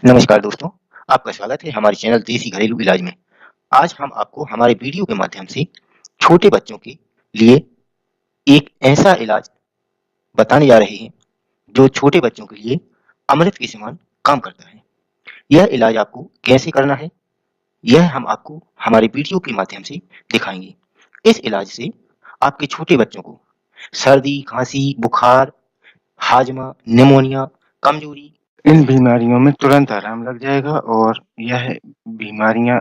नमस्कार दोस्तों, आपका स्वागत है हमारे चैनल देसी घरेलू इलाज में। आज हम आपको हमारे वीडियो के माध्यम से छोटे बच्चों के लिए एक ऐसा इलाज बताने जा रहे हैं, जो छोटे बच्चों के लिए अमृत के समान काम करता है। यह इलाज आपको कैसे करना है, यह हम आपको हमारे वीडियो के माध्यम से दिखाएंगे। इस इलाज से आपके छोटे बच्चों को सर्दी, खांसी, बुखार, हाजमा, निमोनिया, कमजोरी, इन बीमारियों में तुरंत आराम लग जाएगा और यह बीमारियां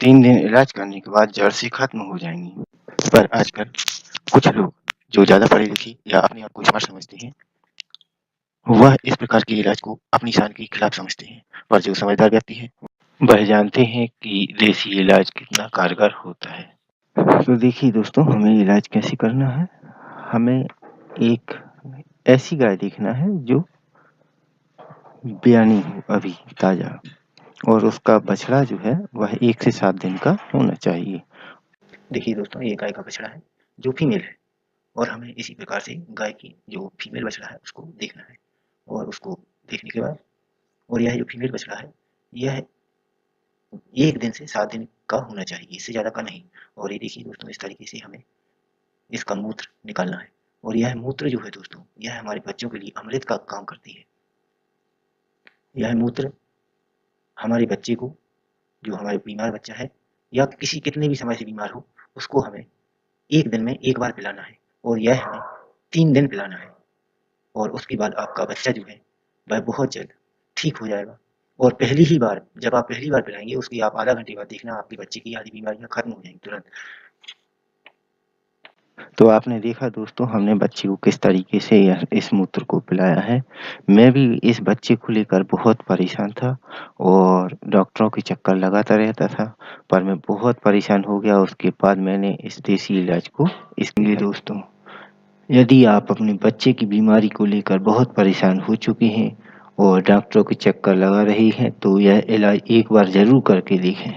3 दिन इलाज करने के बाद जड़ से खत्म हो जाएंगी। पर आजकल कुछ लोग जो ज़्यादा पढ़े-लिखे या अपने आप को स्मार्ट समझते हैं, वह इस प्रकार के इलाज को अपनी शान के खिलाफ समझते हैं। पर जो समझदार व्यक्ति है, वह जानते हैं कि देसी इलाज कितना कारगर होता है। तो देखिए दोस्तों, हमें इलाज कैसे करना है। हमें एक ऐसी गाय देखना है जो ब्यानी हो, अभी ताज़ा, और उसका बछड़ा जो है वह 1 से 7 दिन का होना चाहिए। देखिए दोस्तों, ये गाय का बछड़ा है जो फीमेल है और हमें इसी प्रकार से गाय की जो फीमेल बछड़ा है उसको देखना है। और उसको देखने के बाद, और यह जो फीमेल बछड़ा है यह 1 दिन से 7 दिन का होना चाहिए, इससे ज़्यादा का नहीं। और ये देखिए दोस्तों, इस तरीके से हमें इसका मूत्र निकालना है। और यह मूत्र जो है दोस्तों, यह हमारे बच्चों के लिए अमृत का काम करती है। यह मूत्र हमारे बच्चे को, जो हमारे बीमार बच्चा है या किसी कितने भी समय से बीमार हो, उसको हमें 1 दिन में 1 बार पिलाना है और यह हमें 3 दिन पिलाना है। और उसके बाद आपका बच्चा जो है वह बहुत जल्द ठीक हो जाएगा। और पहली ही बार, जब आप पहली बार पिलाएंगे, उसके आप आधा घंटे बाद देखना आपके बच्चे की आधी बीमारियां खत्म हो जाएंगी तुरंत। तो आपने देखा दोस्तों, हमने बच्चे को किस तरीके से इस मूत्र को पिलाया है। मैं भी इस बच्चे को लेकर बहुत परेशान था और डॉक्टरों के चक्कर लगाता रहता था, पर मैं बहुत परेशान हो गया। उसके बाद मैंने इस देसी इलाज को इसलिए दोस्तों, यदि आप अपने बच्चे की बीमारी को लेकर बहुत परेशान हो चुके हैं और डॉक्टरों के चक्कर लगा रहे हैं, तो यह इलाज एक बार ज़रूर करके देखें।